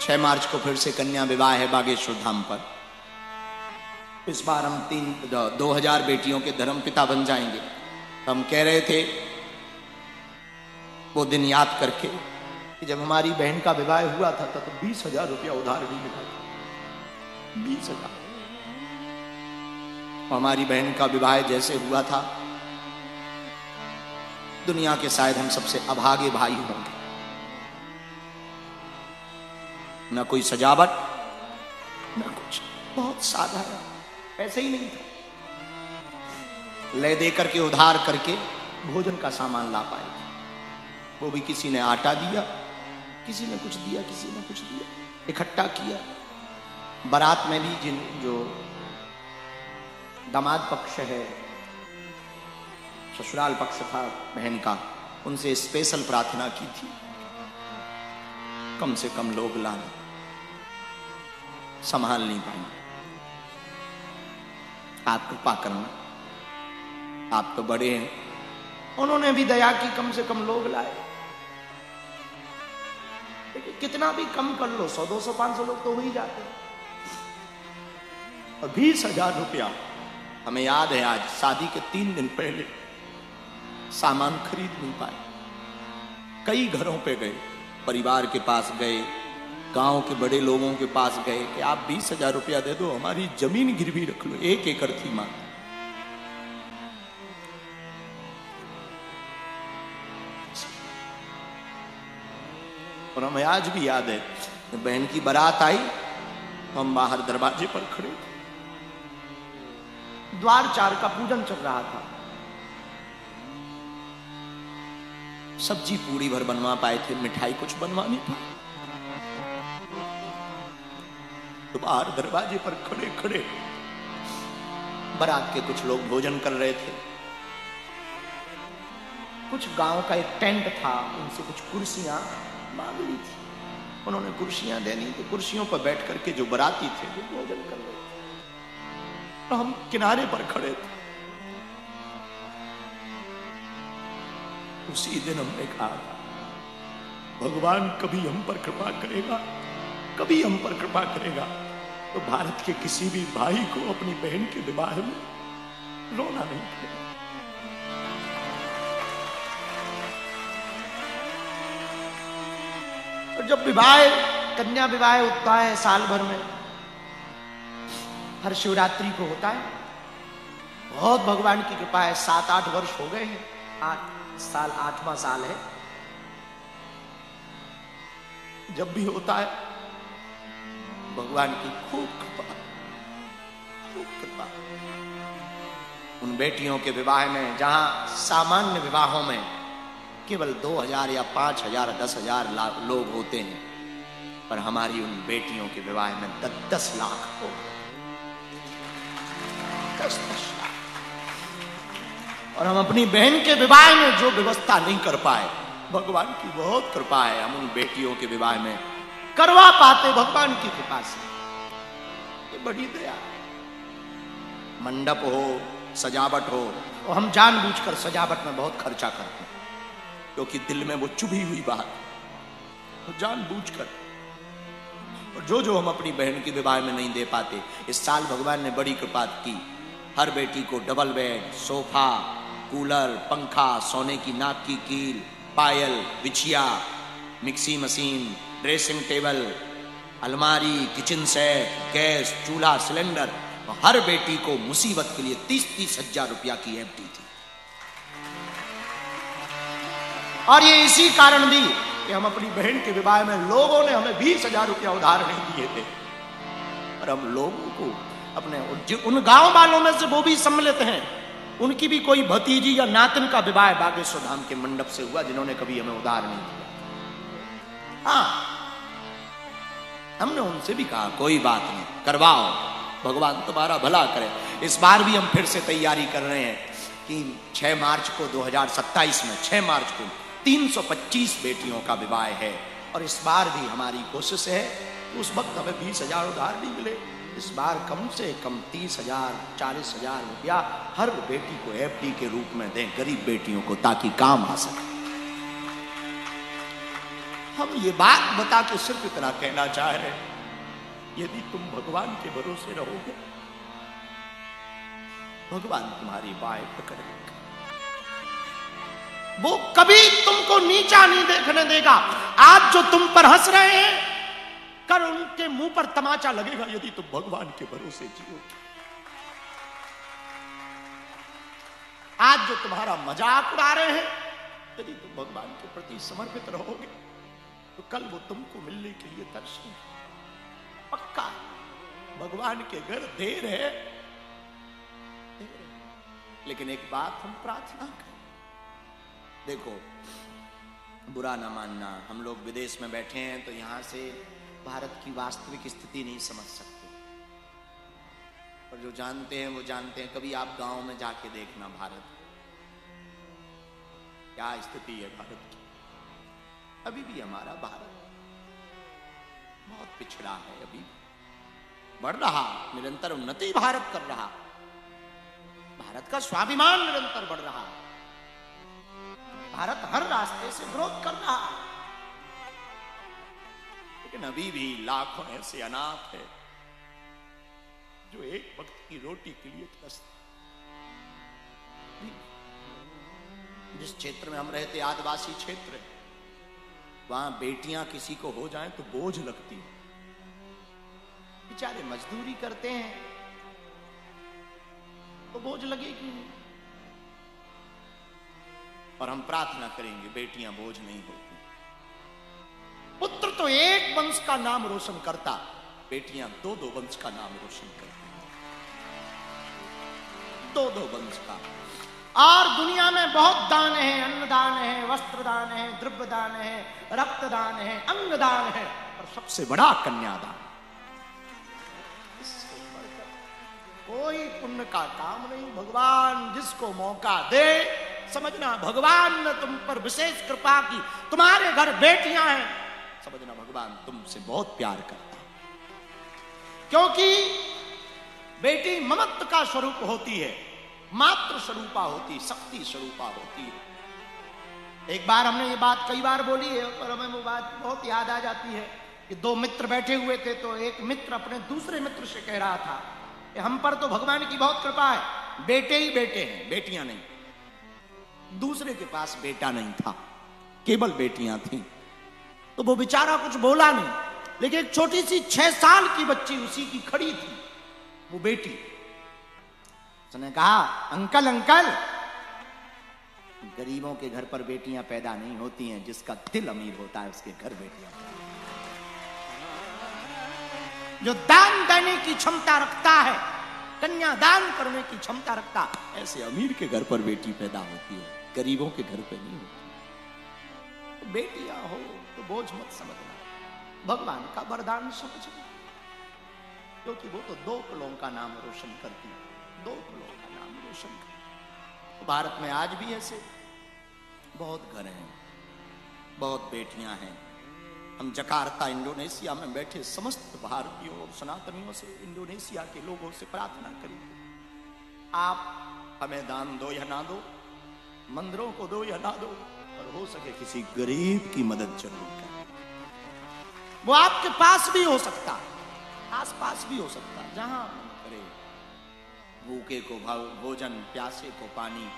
6 मार्च को फिर से कन्या विवाह है बागेश्वर धाम पर। इस बार हम 2000 बेटियों के धर्मपिता बन जाएंगे। हम कह रहे थे वो दिन याद करके कि जब हमारी बहन का विवाह हुआ था तो 20,000 रुपया उधार भी मिला था। 20,000। हमारी बहन का विवाह जैसे हुआ था, दुनिया के शायद हम सबसे अभागे भाई होंगे। ना कोई सजावट ना कुछ, बहुत साधारण, ऐसे ही नहीं था। ले दे करके उधार करके भोजन का सामान ला पाए। वो भी किसी ने आटा दिया, किसी ने कुछ दिया, किसी ने कुछ दिया, इकट्ठा किया। बारात में भी जो दामाद पक्ष है, ससुराल पक्ष था बहन का, उनसे स्पेशल प्रार्थना की थी कम से कम लोग लाना, संभाल नहीं पाएंगे। आप कृपा करना, आप तो बड़े हैं। उन्होंने भी दया की, कम से कम लोग लाए। लेकिन कितना भी कम कर लो, 100, 200, 500 लोग तो हो ही जाते हैं। और 20,000 रुपया हमें याद है, आज शादी के 3 दिन पहले सामान खरीद नहीं पाए। कई घरों पे गए, परिवार के पास गए, गांव के बड़े लोगों के पास गए कि आप 20,000 रुपया दे दो, हमारी जमीन गिरवी रख लो। 1 एकड़ थी मां। और हमें आज भी याद है, बहन की बारात आई तो हम बाहर दरवाजे पर खड़े थे। द्वार 4 का पूजन चल रहा था। सब्जी पूरी भर बनवा पाए थे, मिठाई कुछ बनवा नहीं पाए। तो बाहर दरवाजे पर खड़े खड़े बारात के कुछ लोग भोजन कर रहे थे। कुछ गांव का एक टेंट था, उनसे कुछ कुर्सियां मांग ली थी। उन्होंने कुर्सियां देनी, तो कुर्सियों पर बैठ करके जो बाराती थे वो भोजन कर रहे थे। तो हम किनारे पर खड़े थे। उसी दिन हमने कहा, भगवान कभी हम पर कृपा करेगा, कभी हम पर कृपा करेगा तो भारत के किसी भी भाई को अपनी बहन के विवाह में रोना नहीं पड़ेगा। और जब विवाह, कन्या विवाह होता है साल भर में, हर शिवरात्रि को होता है। बहुत भगवान की कृपा है, 7-8 वर्ष हो गए हैं। 8 साल, 8वां साल है। जब भी होता है भगवान की खूब कृपा, खूब कृपा। उन बेटियों के विवाह में, जहां सामान्य विवाहों में केवल 2,000 या 5,000, 10,000 लोग होते हैं, पर हमारी उन बेटियों के विवाह में 10-10 लाख हो, 10-10 लाख। और हम अपनी बहन के विवाह में जो व्यवस्था नहीं कर पाए, भगवान की बहुत कृपा है, हम उन बेटियों के विवाह में करवा पाते भगवान की कृपा से। ये बड़ी दया। मंडप हो, सजावट हो, और हम जानबूझकर सजावट में बहुत खर्चा करते हैं, क्योंकि दिल में वो चुभी हुई बात, तो जानबूझकर। और जो हम अपनी बहन के विवाह में नहीं दे पाते, इस साल भगवान ने बड़ी कृपा की। हर बेटी को डबल बेड, सोफा, कूलर, पंखा, सोने की नाक की कील, पायल, बिछिया, मिक्सी मशीन, ड्रेसिंग टेबल, अलमारी, किचन सेट, गैस, चूल्हा, सिलेंडर। हर बेटी को मुसीबत के लिए 30-30 हजार रुपया की एफडी थी। और ये इसी कारण दी कि हम अपनी बहन के विवाह में, लोगों ने हमें 20,000 रुपया उधार नहीं दिए थे, और हम लोगों को अपने उन गांव वालों में से वो भी सम्मिलित हैं, उनकी भी कोई भतीजी या नातिन का विवाह बागेश्वर धाम के मंडप से हुआ, जिन्होंने कभी हमें उधार नहीं दिया। हाँ, हमने उनसे भी कहा कोई बात नहीं, करवाओ, भगवान तुम्हारा भला करे। इस बार भी हम फिर से तैयारी कर रहे हैं कि 6 मार्च को 2027 में 6 मार्च को 325 बेटियों का विवाह है। और इस बार भी हमारी कोशिश है, उस वक्त हमें 20,000 उधार नहीं मिले, इस बार कम से कम 30,000, 40,000 रुपया हर बेटी को एफडी के रूप में दें, गरीब बेटियों को, ताकि काम आ सके। हम ये बात बता के सिर्फ इतना कहना चाह रहे हैं, यदि तुम भगवान के भरोसे रहोगे, भगवान तुम्हारी बाहें पकड़ लेगा। वो कभी तुमको नीचा नहीं देखने देगा। आज जो तुम पर हंस रहे हैं, कल उनके मुंह पर तमाचा लगेगा यदि तुम भगवान के भरोसे जियो। आज जो तुम्हारा मजाक उड़ा रहे हैं, यदि तुम भगवान के प्रति समर्पित रहोगे तो कल वो तुमको मिलने के लिए तरसेंगे। पक्का भगवान के घर देर है, लेकिन एक बात हम प्रार्थना करें। देखो, बुरा ना मानना, हम लोग विदेश में बैठे हैं तो यहां से भारत की वास्तविक स्थिति नहीं समझ सकते, और जो जानते हैं वो जानते हैं। कभी आप गांव में जाके देखना भारत क्या स्थिति है भारत की। अभी भी हमारा भारत बहुत पिछड़ा है, अभी बढ़ रहा, निरंतर उन्नति भारत कर रहा, भारत का स्वाभिमान निरंतर बढ़ रहा, भारत हर रास्ते से ग्रोथ कर रहा, लेकिन अभी भी लाखों ऐसे अनाथ है जो एक वक्त की रोटी के लिए त्रस्त। जिस क्षेत्र में हम रहते, आदिवासी क्षेत्र, वहां बेटियां किसी को हो जाएं तो बोझ लगती, बेचारे मजदूरी करते हैं तो बोझ लगेगी। और हम प्रार्थना करेंगे बेटियां बोझ नहीं होती। पुत्र तो एक वंश का नाम रोशन करता, बेटियां दो दो वंश का नाम रोशन करती, दो दो वंश का। और दुनिया में बहुत दान है, अन्नदान है, वस्त्र दान है, द्रव्य दान है, रक्तदान है, अंग दान है, और सबसे बड़ा कन्यादान। कोई पुण्य का काम नहीं। भगवान जिसको मौका दे, समझना भगवान ने तुम पर विशेष कृपा की, तुम्हारे घर बेटियां हैं, समझना भगवान तुमसे बहुत प्यार करता, क्योंकि बेटी ममत्व का स्वरूप होती है, मातृ स्वरूपा होती, शक्ति स्वरूपा होती है। एक बार हमने ये बात कई बार बोली है, और हमें वो बात बहुत याद आ जाती है कि दो मित्र बैठे हुए थे, तो एक मित्र अपने दूसरे मित्र से कह रहा था कि हम पर तो भगवान की बहुत कृपा है, बेटे ही बेटे हैं, बेटियां नहीं। दूसरे के पास बेटा नहीं था, केवल बेटियां थीं। तो वो बेचारा कुछ बोला नहीं, लेकिन एक छोटी सी 6 साल की बच्ची उसी की खड़ी थी, वो बेटी। उसने कहा, अंकल अंकल, गरीबों के घर पर बेटियां पैदा नहीं होती हैं, जिसका दिल अमीर होता है उसके घर बेटियां। जो दान देने की क्षमता रखता है, कन्या दान करने की क्षमता रखता है, ऐसे अमीर के घर पर बेटी पैदा होती है, गरीबों के घर पे नहीं होती। तो बेटियां हो तो बोझ मत समझना, भगवान का वरदान समझना, क्योंकि वो तो 2 कुलों का नाम रोशन करती है, 2 कुलों का नाम रोशन करती। तो भारत में आज भी ऐसे बहुत घर हैं, बहुत बेटियां हैं। हम जकार्ता इंडोनेशिया में बैठे समस्त भारतीयों और सनातनियों से, इंडोनेशिया के लोगों से प्रार्थना करें, आप हमें दान दो या ना दो, मंदिरों को दो या ना दो, और हो सके किसी गरीब की मदद जरूर करें। वो आपके पास भी हो सकता, आस पास भी हो सकता, जहां करे। भूखे को भोजन, प्यासे को पानी,